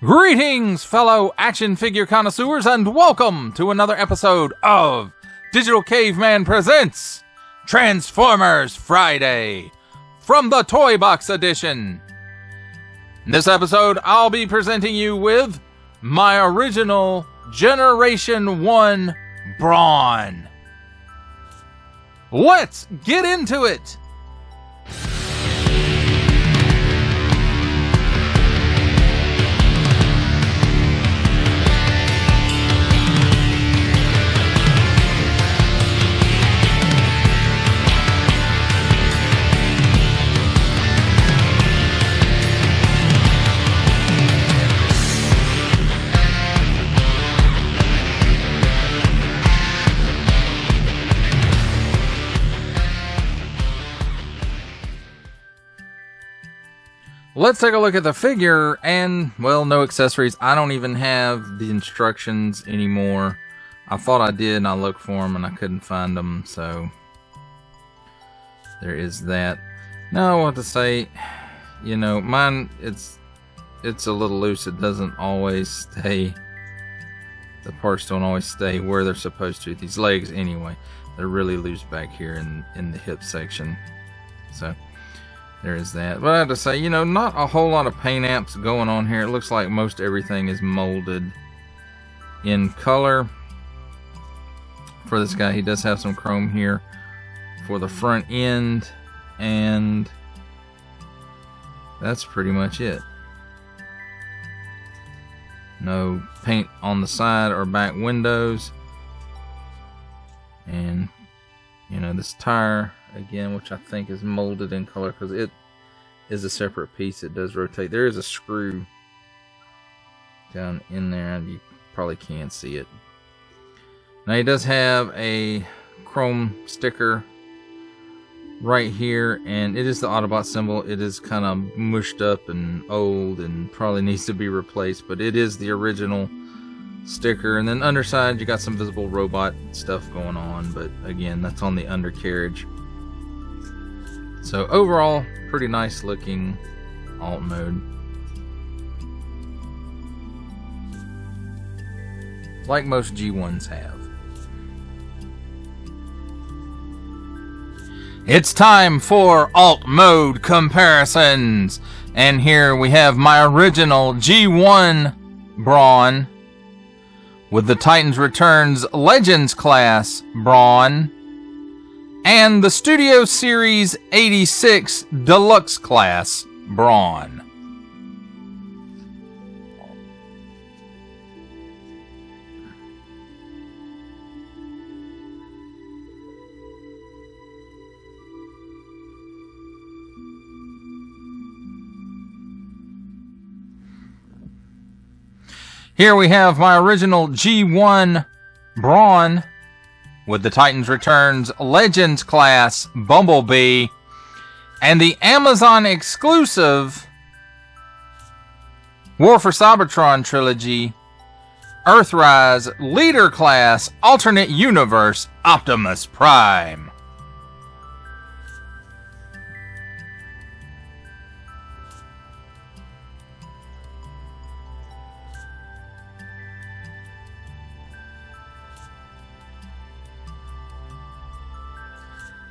Greetings, fellow action figure connoisseurs, and welcome to another episode of Digital Caveman Presents Transformers Friday from the Toybox edition. In this episode, I'll be presenting you with my original Generation 1 Brawn. Let's get into it! Let's take a look at the figure, and, well, no accessories. I don't even have the instructions anymore. I thought I did, and I looked for them, and I couldn't find them, so there is that. Now, what to say, you know, mine, it's a little loose. It doesn't always stay, the parts don't always stay where they're supposed to. These legs, anyway, they're really loose back here in the hip section, so there is that. But I have to say, you know, not a whole lot of paint apps going on here. It looks like most everything is molded in color. For this guy, he does have some chrome here for the front end, and that's pretty much it. No paint on the side or back windows. And, you know, this tire, again, which I think is molded in color because it is a separate piece. It does rotate. There is a screw down in there, and you probably can't see it. Now, he does have a chrome sticker right here, and it is the Autobot symbol. It is kind of mushed up and old and probably needs to be replaced, but it is the original sticker. And then underside, you got some visible robot stuff going on, but again, that's on the undercarriage. So overall, pretty nice looking alt mode. Like most G1s have. It's time for alt mode comparisons. And here we have my original G1 Brawn with the Titans Returns Legends class Brawn and the Studio Series 86 Deluxe class Brawn. Here we have my original G1 Brawn with the Titans Returns Legends class Bumblebee and the Amazon exclusive War for Cybertron trilogy Earthrise Leader class Alternate Universe Optimus Prime.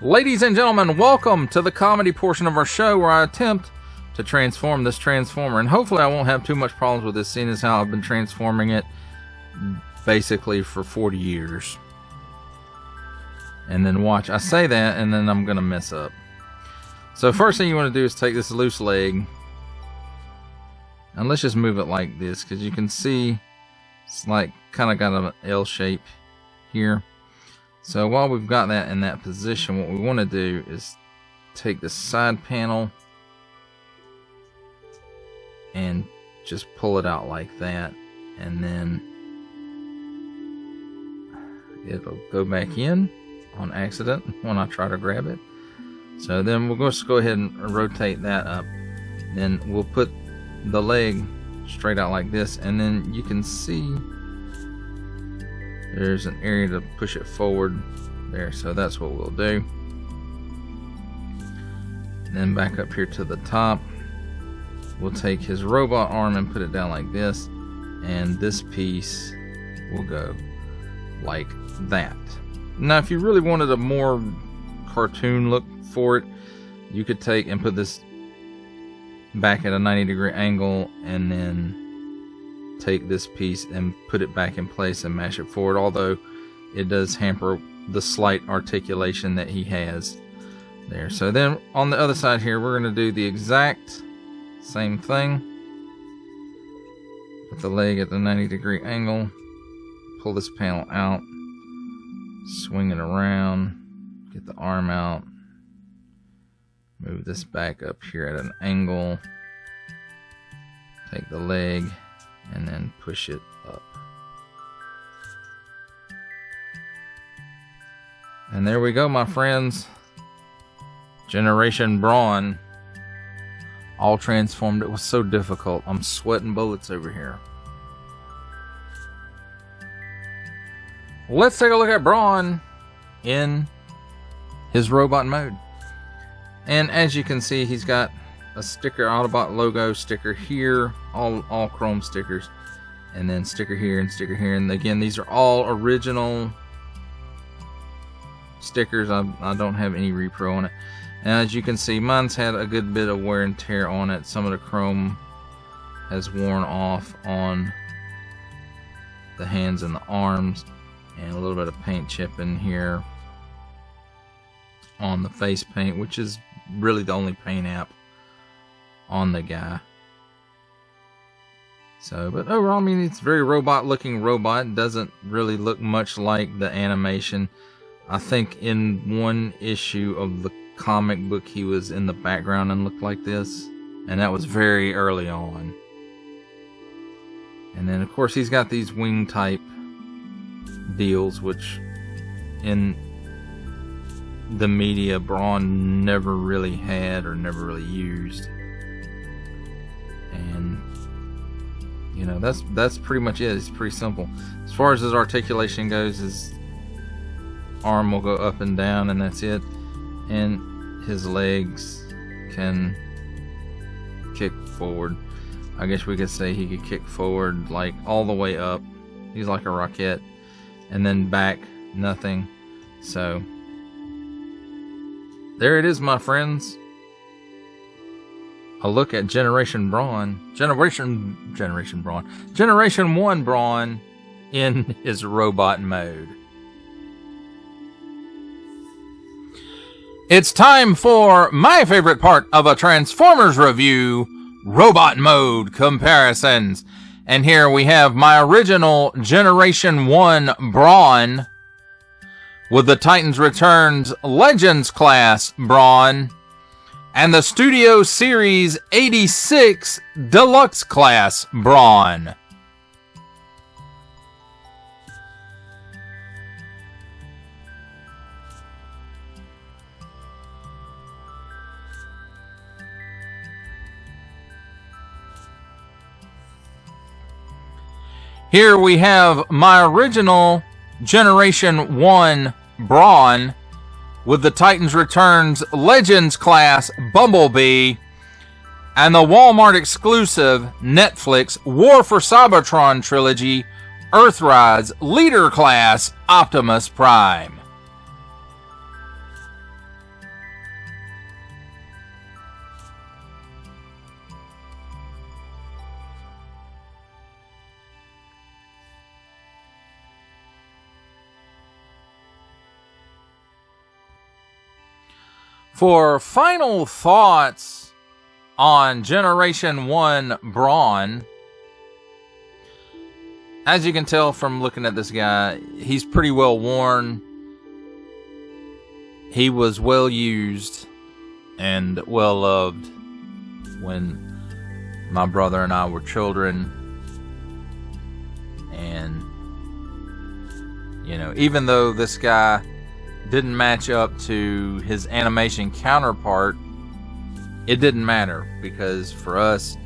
Ladies and gentlemen, welcome to the comedy portion of our show where I attempt to transform this Transformer. And hopefully I won't have too much problems with this, seeing as how I've been transforming it basically for 40 years. And then watch, I say that and then I'm going to mess up. So first thing you want to do is take this loose leg. And let's just move it like this, because you can see it's like kind of got an L shape here. So while we've got that in that position, what we want to do is take the side panel and just pull it out like that, and then it'll go back in on accident when I try to grab it. So then we'll just go ahead and rotate that up. Then we'll put the leg straight out like this, and then you can see there's an area to push it forward there, so that's what we'll do. And then back up here to the top, we'll take his robot arm and put it down like this, and this piece will go like that. Now, if you really wanted a more cartoon look for it, you could take and put this back at a 90-degree angle, and then take this piece and put it back in place and mash it forward, although it does hamper the slight articulation that he has there. So then on the other side here, we're going to do the exact same thing. Put the leg at the 90-degree angle, pull this panel out, swing it around, get the arm out, move this back up here at an angle, take the leg, and then push it up. And there we go, my friends. Generation Brawn, all transformed. It was so difficult. I'm sweating bullets over here. Let's take a look at Brawn in his robot mode. And as you can see, he's got a sticker, Autobot logo sticker here, all chrome stickers, and then sticker here and sticker here. And again, these are all original stickers. I don't have any repro on it. And as you can see, mine's had a good bit of wear and tear on it. Some of the chrome has worn off on the hands and the arms, and a little bit of paint chipping here on the face paint, which is really the only paint app on the guy. So, but overall, I mean, it's a very robot looking robot. It doesn't really look much like the animation. I think in one issue of the comic book he was in the background and looked like this, and that was very early on. And then of course he's got these wing type deals, which in the media Brawn never really had or never really used. And you know, that's pretty much it. It's pretty simple. As far as his articulation goes, his arm will go up and down, and that's it. And his legs can kick forward. I guess we could say he could kick forward like all the way up. He's like a rocket. And then back, nothing. So there it is, my friends. A look at Generation Brawn. Generation 1 Brawn in his robot mode. It's time for my favorite part of a Transformers review, robot mode comparisons. And here we have my original Generation 1 Brawn with the Titans Returns Legends class Brawn and the Studio Series 86 Deluxe class Brawn. Here we have my original Generation 1 Brawn with the Titans Returns Legends class Bumblebee and the Walmart exclusive Netflix War for Cybertron trilogy Earthrise Leader class Optimus Prime. For final thoughts on Generation 1 Brawn, as you can tell from looking at this guy, he's pretty well worn. He was well used and well loved when my brother and I were children. And, you know, even though this guy didn't match up to his animation counterpart, it didn't matter, because for us,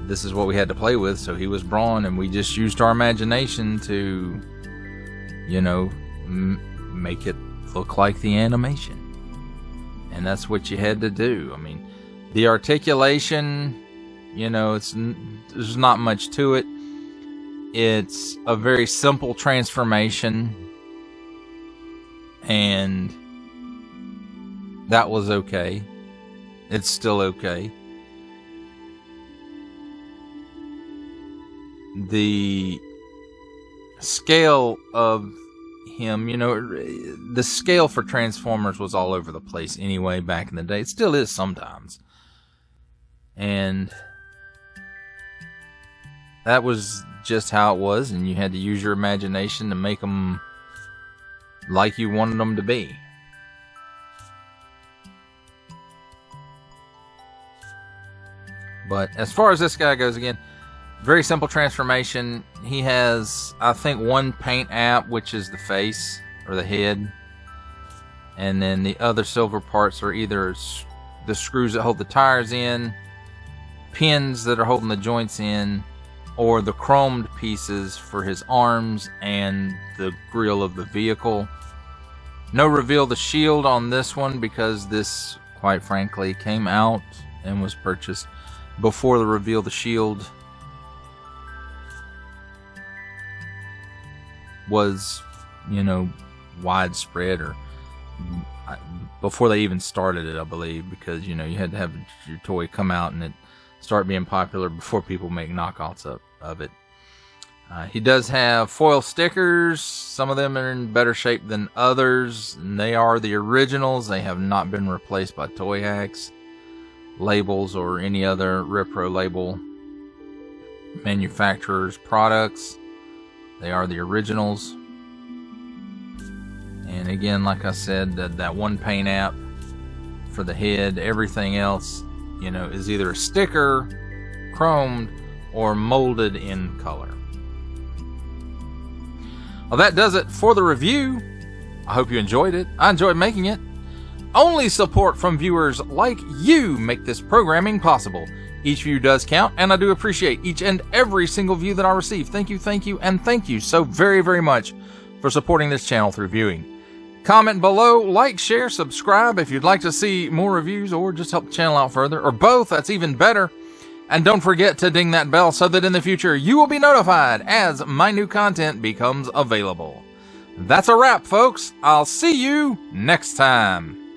this is what we had to play with. So he was Brawn, and we just used our imagination to, you know, make it look like the animation. And that's what you had to do. I mean, the articulation You know, there's not much to it. It's a very simple transformation, and that was okay. It's still okay. The scale of him, you know, the scale for Transformers was all over the place anyway back in the day. It still is sometimes. And that was just how it was, and you had to use your imagination to make them like you wanted them to be. But as far as this guy goes, again, very simple transformation. He has, I think, one paint app, which is the face or the head. And then the other silver parts are either the screws that hold the tires in, pins that are holding the joints in, or the chromed pieces for his arms and the grille of the vehicle. No reveal the shield on this one because this, quite frankly, came out and was purchased before the reveal the shield was, you know, widespread, or before they even started it, I believe, because, you know, you had to have your toy come out and it start being popular before people make knockoffs of it. He does have foil stickers. Some of them are in better shape than others, and they are the originals. They have not been replaced by Toy Hacks labels or any other Repro label manufacturer's products. They are the originals. And again, like I said, that one paint app for the head. Everything else, you know, is either a sticker, chromed, or molded in color. Well, that does it for the review. I hope you enjoyed it. I enjoyed making it. Only support from viewers like you make this programming possible. Each view does count, and I do appreciate each and every single view that I receive. Thank you, and thank you so very, very much for supporting this channel through viewing. Comment below, like, share, subscribe if you'd like to see more reviews or just help the channel out further, or both. That's even better. And don't forget to ding that bell so that in the future you will be notified as my new content becomes available. That's a wrap, folks. I'll see you next time.